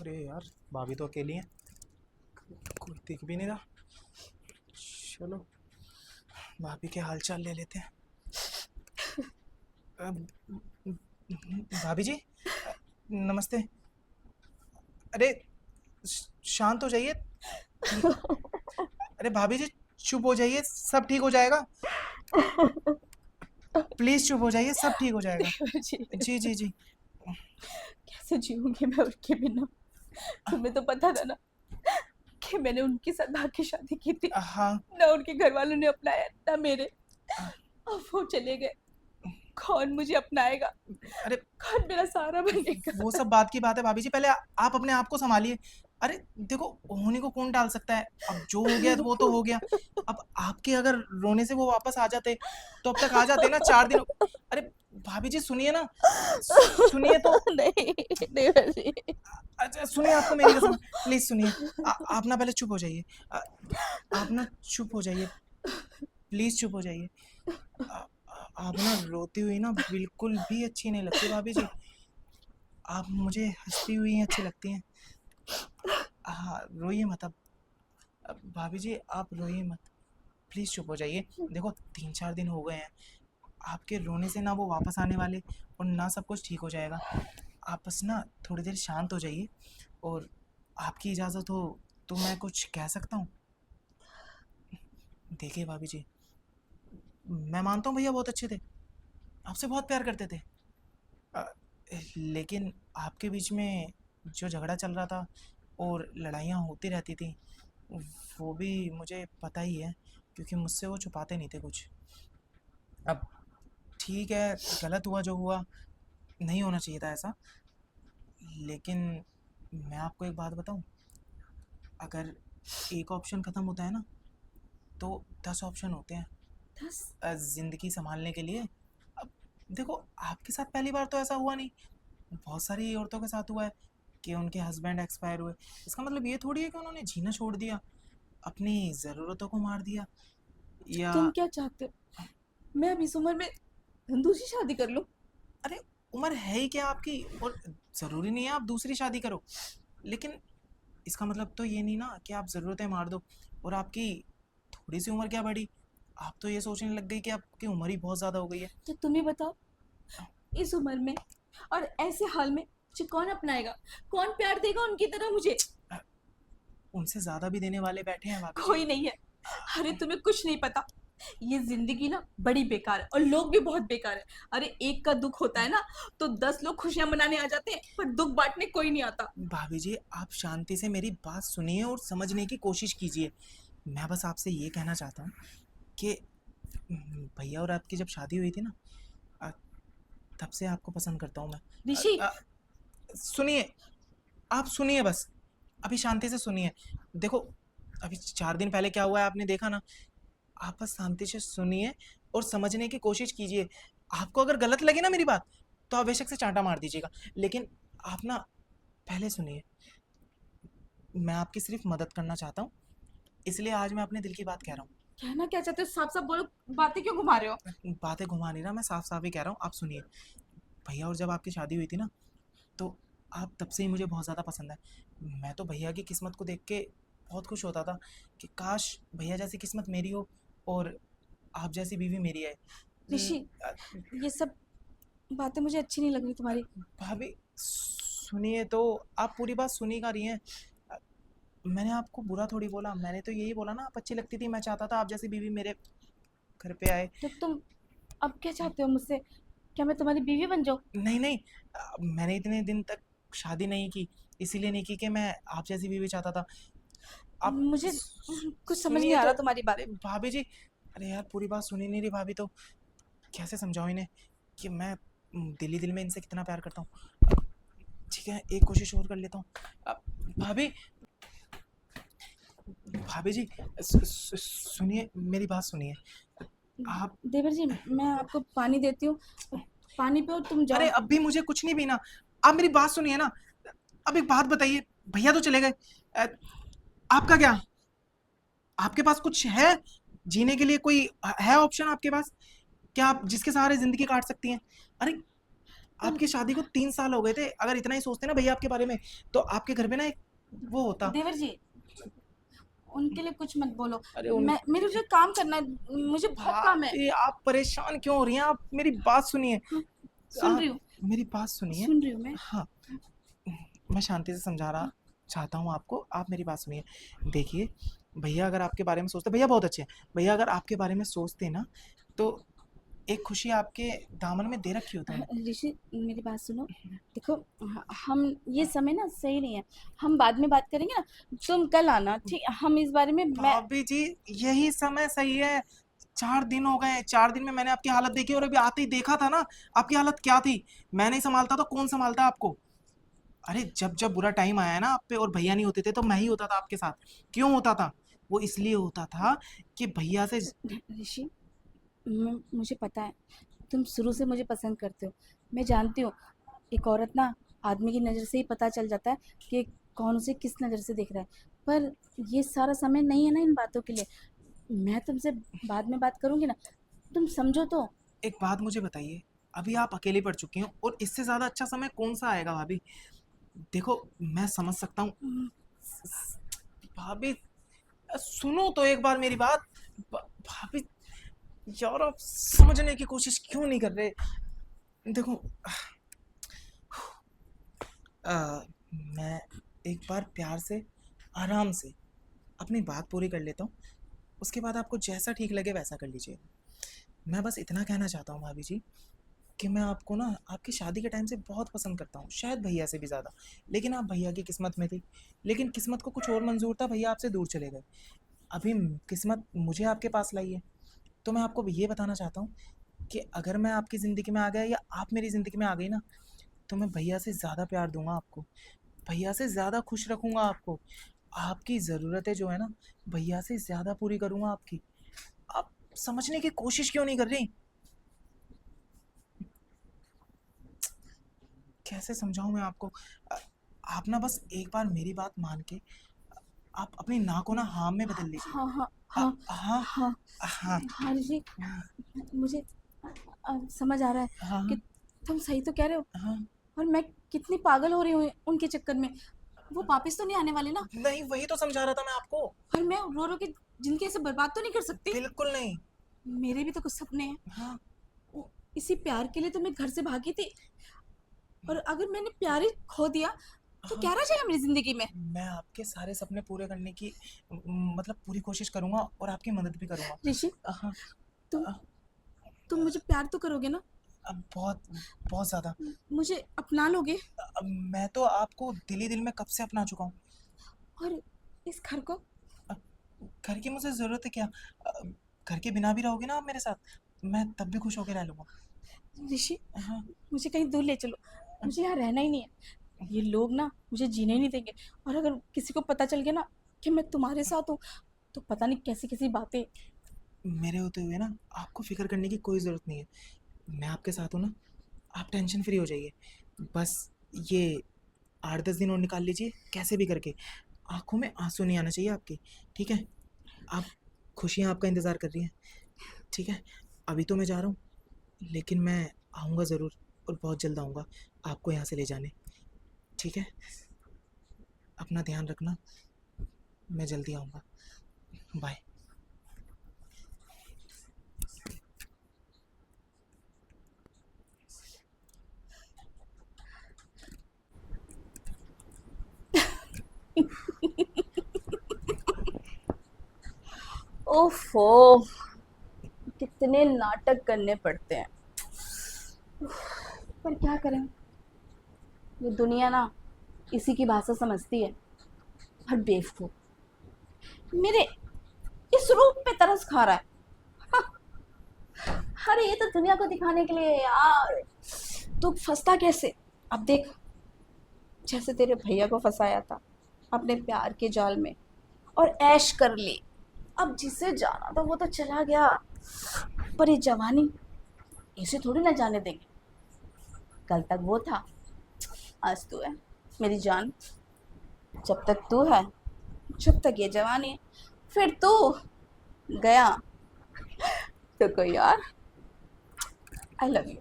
अरे यार, भाभी तो अकेली है, कोई दिख भी नहीं रहा। चलो भाभी के हालचाल ले लेते हैं। भाभी जी, नमस्ते। अरे शांत हो जाइए। अरे भाभी जी, चुप हो जाइए, सब ठीक हो जाएगा। प्लीज चुप हो जाइए, सब ठीक हो जाएगा। देवर जी, जी जी जी। कैसे जीऊंगी मैं उनके बिना। तुम्हें तो पता था ना कि मैंने उनके साथ भाग के शादी की थी। हाँ। ना उनके घर वालों ने अपनाया ना मेरे। अब वो चले गए, कौन मुझे अपनाएगा, अरे कौन मेरा सहारा वो बनेगा। सब बात की बात है भाभी जी, पहले आप अपने आप को संभालिए। अरे देखो, होने को कौन टाल सकता है, अब जो हो गया वो तो हो गया। अब आपके अगर रोने से वो वापस आ जाते तो अब तक आ जाते ना 4 दिन। अरे भाभी जी सुनिए ना, सुनिए तो। नहीं देवर जी। अच्छा सुनिए, आपको मेरी कसम, प्लीज सुनिए। आप ना पहले चुप हो जाइए। आ- आप ना चुप हो जाइए, प्लीज चुप हो जाइए। आप ना रोती हुई ना बिल्कुल भी अच्छी नहीं लगती भाभी जी। आप मुझे हंसती हुई अच्छी लगती हैं। हाँ, रोइए मत अब भाभी जी, आप रोइए मत, प्लीज़ चुप हो जाइए। देखो 3-4 दिन हो गए हैं, आपके रोने से ना वो वापस आने वाले और ना सब कुछ ठीक हो जाएगा। आप बस ना थोड़ी देर शांत हो जाइए, और आपकी इजाज़त हो तो मैं कुछ कह सकता हूँ। देखिए भाभी जी, मैं मानता हूँ भैया बहुत अच्छे थे, आपसे बहुत प्यार करते थे। अ, लेकिन आपके बीच में जो झगड़ा चल रहा था और लड़ाइयाँ होती रहती थी, वो भी मुझे पता ही है, क्योंकि मुझसे वो छुपाते नहीं थे कुछ। अब ठीक है, गलत हुआ जो हुआ, नहीं होना चाहिए था ऐसा। लेकिन मैं आपको एक बात बताऊं, अगर एक ऑप्शन ख़त्म होता है ना, तो 10 ऑप्शन होते हैं 10? ज़िंदगी संभालने के लिए। अब देखो, आपके साथ पहली बार तो ऐसा हुआ नहीं, बहुत सारी औरतों के साथ हुआ है कि उनके हस्बैंड एक्सपायर हुए। इसका मतलब ये थोड़ी है कि उन्होंने जीना छोड़ दिया, अपनी ज़रूरतों को मार दिया, तो या तुम क्या चाहते हो, मैं अब इस उम्र में दूसरी शादी कर लूं? अरे उम्र है ही क्या आपकी, और ज़रूरी नहीं है आप दूसरी शादी करो, लेकिन इसका मतलब तो ये नहीं ना कि आप ज़रूरतें मार दो। और आपकी थोड़ी सी उम्र क्या बढ़ी, आप तो ये सोचने लग गई कि आपकी उम्र ही बहुत ज़्यादा हो गई है। तो तुम ही बताओ, इस उम्र में और ऐसे हाल में मुझे कौन अपनाएगा, कौन प्यार देगा उनकी तरह मुझे? उनसे ज़्यादा भी देने वाले बैठे हैं भाभी जी। कोई नहीं है। अरे तुम्हें कुछ नहीं पता, ये जिंदगी ना बड़ी बेकार है और लोग भी बहुत बेकार है। अरे एक का दुख होता है ना तो 10 लोग खुशियां मनाने आ जाते हैं, पर दुख बांटने कोई नहीं आता। भाभी जी, आप शांति से मेरी बात सुनिए और समझने की कोशिश कीजिए। मैं बस आपसे ये कहना चाहता हूँ कि भैया और आपकी जब शादी हुई थी ना, अ, तब से आपको पसंद करता हूँ मैं। ऋषि, सुनिए, आप सुनिए बस, अभी शांति से सुनिए। देखो, अभी 4 दिन पहले क्या हुआ है आपने देखा ना। आप बस शांति से सुनिए और समझने की कोशिश कीजिए। आपको अगर गलत लगे ना मेरी बात, तो आप बेशक से चांटा मार दीजिएगा, लेकिन आप ना पहले सुनिए। मैं आपकी सिर्फ मदद करना चाहता हूँ, इसलिए आज मैं अपने दिल की बात कह रहा कहना क्या चाहते हो, साफ साफ बोलो, बातें क्यों घुमा रहे हो? हूँ। बातें घुमा नहीं रहा, मैं साफ साफ ही कह रहा हूँ, आप सुनिए। भैया और जब आपकी शादी हुई थी ना, तो आप तब से ही मुझे बहुत ज़्यादा पसंद है। मैं तो भैया की किस्मत को देख के बहुत खुश होता था कि काश भैया जैसी किस्मत मेरी हो और आप जैसी बीवी मेरी है। ऋषि, ये सब बातें मुझे अच्छी नहीं लग रही तुम्हारी। भाभी सुनिए तो, आप पूरी बात सुनी का रही हैं। मैंने आपको बुरा थोड़ी बोला, मैंने तो यही बोला ना आप अच्छी लगती थी, मैं चाहता था आप जैसी बीवी मेरे घर पे आए। तो तुम अब क्या चाहते हो मुझसे, क्या मैं तुम्हारी बीवी बन जाऊं? नहीं नहीं, मैंने इतने दिन तक शादी नहीं की, इसीलिए नहीं की कि मैं आप जैसी बीवी चाहता था। आप मुझे कुछ समझ नहीं सुनिए आ तो। रहा तुम्हारी बात। अरे भाभी जी, अरे यार पूरी बात सुनी नहीं रही भाभी तो, कैसे समझाऊं इन्हें कि मैं दिल ही दिल में इनसे कितना प्यार करता हूँ। ठीक है, एक कोशिश और कर लेता हूँ। भाभी, भाभी जी, सुनिए, मेरी बात सुनिए। आप देवर जी, मैं आपको पानी देती हूँ, पानी पियो, तुम अरे जाओ। अब भी मुझे कुछ नहीं पीना, आप मेरी बात सुनिए ना। अब एक बात बताइए, भैया तो चले गए, आपका क्या, आपके पास कुछ है जीने के लिए, कोई है ऑप्शन आपके पास क्या, आप जिसके सहारे जिंदगी काट सकती हैं? अरे आपकी शादी को 3 साल हो गए थे। अगर इतना ही सोचते ना भैया आपके बारे में, तो आपके घर पे ना एक वो होता। देवर जी, उनके लिए कुछ मत बोलो। अरे उन मैं मेरे लिए काम करना है, मुझे बहुत काम है। भाभी, आप परेशान क्यों हो रही हैं? आप मेरी बात सुनिए। हाँ, सुन आप रही हूँ, मेरी बात सुनिए। सुन रही हूँ मैं। हाँ, मैं शांति से समझा रहा हाँ, चाहता हूँ आपको, आप मेरी बात सुनिए। देखिए, भैया अगर आपके बारे में सोचते, भैया बहुत अच्छे हैं। भैया अगर आपके बारे में सोचते ना, तो एक खुशी आपके दामन में दे रखी होती उन्हें। ऋषि, मेरी बात सुनो। देखो, हम ये समय ना सही नहीं है, हम बाद में बात करेंगे ना। तुम कल आना, ठीक? हम इस बारे में मैं भाभी जी, यही समय सही है। 4 दिन हो गए, 4 दिन में मैंने आपकी हालत देखी, और अभी आते ही देखा था ना आपकी हालत क्या थी। मैं नहीं संभालता तो कौन संभालता आपको? अरे जब जब बुरा टाइम आया ना आप पे और भैया नहीं होते थे, तो मैं ही होता था आपके साथ। क्यों होता था? वो इसलिए होता था कि भैया से। ऋषि, मुझे पता है तुम शुरू से मुझे पसंद करते हो। मैं जानती हूँ, एक औरत ना, आदमी की नज़र से ही पता चल जाता है कि कौन उसे किस नज़र से देख रहा है। पर ये सारा समय नहीं है ना इन बातों के लिए। मैं तुमसे बाद में बात करूंगी ना, तुम समझो तो। एक बात मुझे बताइए, अभी आप अकेली पड़ चुकी हैं और इससे ज्यादा अच्छा समय कौन सा आएगा भाभी? देखो, मैं समझ सकता हूँ। हम्म, भाभी, सुनो तो एक बार मेरी बात। भाभी, यार आप समझने की कोशिश क्यों नहीं कर रहे? देखो, मैं एक बार प्यार से, आराम से अपनी बात पूरी कर लेता हूँ। उसके बाद आपको जैसा ठीक लगे वैसा कर लीजिए। मैं बस इतना कहना चाहता हूँ भाभी जी, कि मैं आपको ना आपकी शादी के टाइम से बहुत पसंद करता हूँ, शायद भैया से भी ज़्यादा। लेकिन आप भैया की किस्मत में थी, लेकिन किस्मत को कुछ और मंजूर था, भैया आपसे दूर चले गए। अभी किस्मत मुझे आपके पास लाई है। तो मैं आपको ये बताना चाहता हूँ कि अगर मैं आपकी ज़िंदगी में आ गया या आप मेरी ज़िंदगी में आ गई ना, तो मैं भैया से ज़्यादा प्यार दूंगा आपको, भैया से ज़्यादा खुश रखूंगा आपको। आपकी ज़रूरतें जो है ना, भैया से ज़्यादा पूरी करूंगा आपकी। आप समझने की कोशिश क्यों नहीं कर रही? कैसे समझाऊं मैं आपको? अ, आप ना बस एक बार मेरी बात मान के, आप अपनी ना को ना हाँ में बदल लीजिए। हाँ हाँ हाँ, हाँ हाँ हाँ, हाँ ऋषि, मुझे समझ आ रहा है कि हाँ, तुम सही तो कह रहे हो। हाँ। और मैं कितनी पागल हो रही हूँ उनके चक्कर में। वो वापस तो नहीं आने वाले ना? नहीं, वही तो समझा रहा था मैं आपको। और मैं रो रो के जिंदगी ऐसे बर्बाद तो नहीं कर सकती? बिल्कुल नहीं। मेरे भी तो कुछ सपने हैं। हाँ, इसी प्यार के लिए तो मैं घर से भागी थी। और अगर मैंने प्यार ही खो दिया तो हाँ। क्या रह जाएगा मेरी जिंदगी में? मैं आपके सारे सपने पूरे करने की मतलब पूरी कोशिश करूंगा और आपकी मदद भी करूंगा। ऋषि, हाँ। तुम अ, तुम मुझे प्यार तो करोगे ना? अब बहुत, बहुत ज्यादा। मुझे अपना लोगे? मैं तो आपको दिल ही दिल में कब से अपना चुका हूँ। और इस घर को? अ, घर की मुझे जरूरत है क्या? घर के बिना भी रहोगे ना आप मेरे साथ, मैं तब भी खुश होकर रह लूंगा। ऋषि, हाँ। मुझे कहीं दूर ले चलो। मुझे यहाँ रहना ही नहीं है। ये लोग ना मुझे जीने ही नहीं देंगे। और अगर किसी को पता चल गया ना कि मैं तुम्हारे साथ हूँ, तो पता नहीं कैसी कैसी बातें। मेरे होते हुए ना आपको फिक्र करने की कोई ज़रूरत नहीं है। मैं आपके साथ हूँ ना, आप टेंशन फ्री हो जाइए। बस ये 8-10 दिन और निकाल लीजिए कैसे भी करके। आंखों में आंसू नहीं आना चाहिए आपके, ठीक है? आप, खुशियाँ आपका इंतज़ार कर रही हैं, ठीक है? अभी तो मैं जा रहा हूँ, लेकिन मैं आऊँगा ज़रूर, और बहुत जल्द आऊँगा आपको यहाँ से ले जाने, ठीक है? अपना ध्यान रखना, मैं जल्दी आऊँगा। बाय। ओफो, कितने नाटक करने पड़ते हैं। पर क्या करें, ये दुनिया ना इसी की भाषा समझती है। हर बेवकूफ मेरे इस रूप पे तरस खा रहा है। अरे ये तो दुनिया को दिखाने के लिए है यार। तू फंसता कैसे? अब देख, जैसे तेरे भैया को फंसाया था अपने प्यार के जाल में, और ऐश कर ली। अब जिसे जाना था वो तो चला गया, पर ये जवानी इसे थोड़ी ना जाने देंगे। कल तक वो था, आज तू है मेरी जान। जब तक तू है, जब तक ये जवानी है, फिर तू गया तो कोई और। I love you.